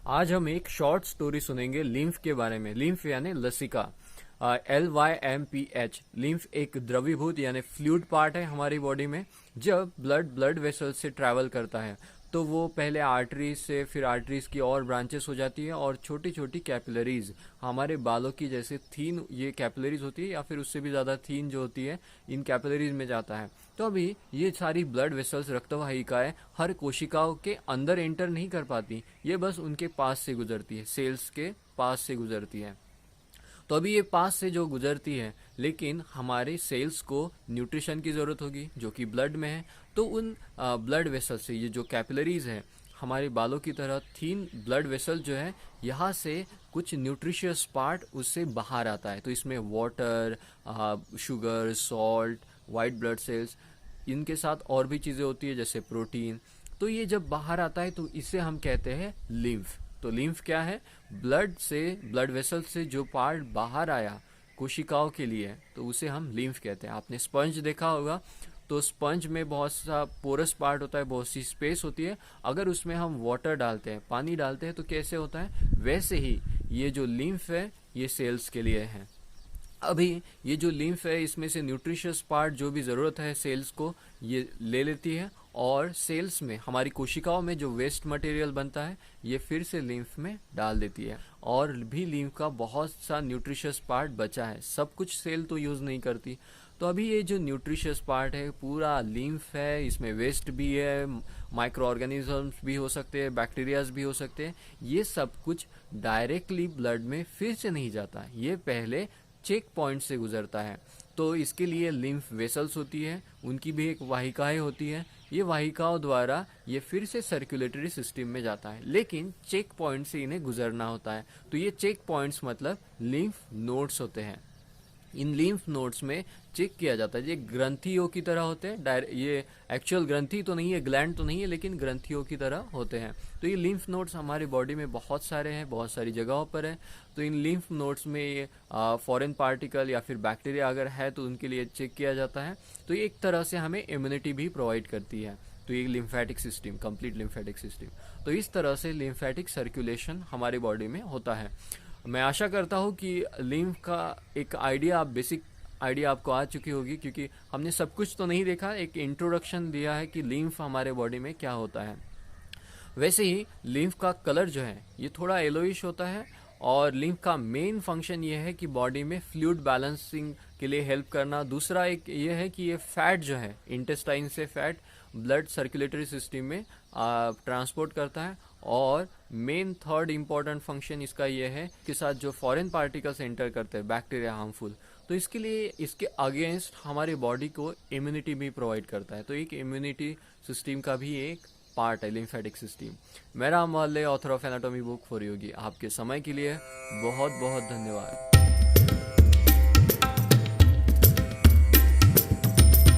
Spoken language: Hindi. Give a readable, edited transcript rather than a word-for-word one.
आज हम एक शॉर्ट स्टोरी सुनेंगे लिम्फ के बारे में। लिम्फ यानी लसिका, LYMPH। लिम्फ एक द्रवीभूत यानी फ्लूइड पार्ट है हमारी बॉडी में। जब ब्लड वेसल से ट्रैवल करता है तो वो पहले आर्टरीज से, फिर आर्टरीज की और ब्रांचेस हो जाती है और छोटी छोटी कैपिलरीज, हमारे बालों की जैसे थीन ये कैपिलरीज होती है या फिर उससे भी ज़्यादा थीन जो होती है, इन कैपिलरीज में जाता है। तो अभी ये सारी ब्लड वेसल्स, रक्तवाहिकाएं हर कोशिकाओं के अंदर एंटर नहीं कर पाती, ये बस उनके पास से गुजरती है, सेल्स के पास से गुजरती है। तो अभी ये पास से जो गुजरती है, लेकिन हमारे सेल्स को न्यूट्रिशन की ज़रूरत होगी जो कि ब्लड में है। तो उन ब्लड वेसल से, ये जो कैपिलरीज है हमारे बालों की तरह थीन ब्लड वेसल जो है, यहाँ से कुछ न्यूट्रिशियस पार्ट उससे बाहर आता है। तो इसमें water, sugar, salt, white blood cells, इनके साथ और भी चीज़ें होती है जैसे प्रोटीन। तो ये जब बाहर आता है तो इसे हम कहते हैं लिम्फ। तो लिम्फ क्या है? ब्लड वेसल से जो पार्ट बाहर आया कोशिकाओं के लिए, तो उसे हम लिम्फ कहते हैं। आपने स्पंज देखा होगा, तो स्पंज में बहुत सा पोरस पार्ट होता है, बहुत सी स्पेस होती है। अगर उसमें हम वाटर डालते हैं, पानी डालते हैं, तो कैसे होता है? वैसे ही ये जो लिम्फ है ये सेल्स के लिए है। अभी ये जो लिम्फ है इसमें से न्यूट्रिशियस पार्ट जो भी ज़रूरत है सेल्स को, ये ले लेती है और सेल्स में, हमारी कोशिकाओं में जो वेस्ट मटेरियल बनता है ये फिर से लिम्फ में डाल देती है। और भी लिम्फ का बहुत सा न्यूट्रिशियस पार्ट बचा है, सब कुछ सेल तो यूज़ नहीं करती। तो अभी ये जो न्यूट्रिशियस पार्ट है पूरा लिम्फ है, इसमें वेस्ट भी है, माइक्रो ऑर्गेनिजम्स भी हो सकते हैं, बैक्टीरियाज भी हो सकते हैं। ये सब कुछ डायरेक्टली ब्लड में फिर से नहीं जाता, ये पहले चेक पॉइंट से गुजरता है। तो इसके लिए लिम्फ वेसल्स होती है, उनकी भी एक वाहिकाएं होती है। ये वाहिकाओं द्वारा ये फिर से सर्कुलेटरी सिस्टम में जाता है, लेकिन चेक पॉइंट से इन्हें गुजरना होता है। तो ये चेक पॉइंट्स मतलब लिम्फ नोड्स होते हैं। इन लिम्फ नोड्स में चेक किया जाता है, ये ग्रंथियों की तरह होते हैं। ये एक्चुअल ग्रंथि तो नहीं है, ग्लैंड तो नहीं है, लेकिन ग्रंथियों की तरह होते हैं। तो ये लिम्फ नोड्स हमारी बॉडी में बहुत सारे हैं, बहुत सारी जगहों पर है। तो इन लिम्फ नोड्स में ये फॉरेन पार्टिकल या फिर बैक्टीरिया अगर है तो उनके लिए चेक किया जाता है। तो ये एक तरह से हमें इम्यूनिटी भी प्रोवाइड करती है। तो ये lymphatic system, complete lymphatic system. तो इस तरह से लिम्फेटिक सर्कुलेशन हमारी बॉडी में होता है। मैं आशा करता हूँ कि लिम्फ का एक आइडिया, बेसिक आइडिया आपको आ चुकी होगी, क्योंकि हमने सब कुछ तो नहीं देखा, एक इंट्रोडक्शन दिया है कि लिम्फ हमारे बॉडी में क्या होता है। वैसे ही लिम्फ का कलर जो है ये थोड़ा येलोइश होता है, और लिम्फ का मेन फंक्शन ये है कि बॉडी में फ्लूइड बैलेंसिंग के लिए हेल्प करना। दूसरा एक ये है कि ये फैट जो है, इंटेस्टाइन से फैट ब्लड सर्कुलेटरी सिस्टम में ट्रांसपोर्ट करता है। और मेन थर्ड इम्पॉर्टेंट फंक्शन इसका ये है कि साथ जो फॉरेन पार्टिकल्स एंटर करते हैं, बैक्टीरिया हार्मफुल, तो इसके लिए, इसके अगेंस्ट हमारे बॉडी को इम्यूनिटी भी प्रोवाइड करता है। तो एक इम्यूनिटी सिस्टम का भी एक पार्ट है लिम्फेटिक सिस्टम। मेरा मोहल्ले, author of anatomy book for योगी। आपके समय के लिए बहुत बहुत धन्यवाद।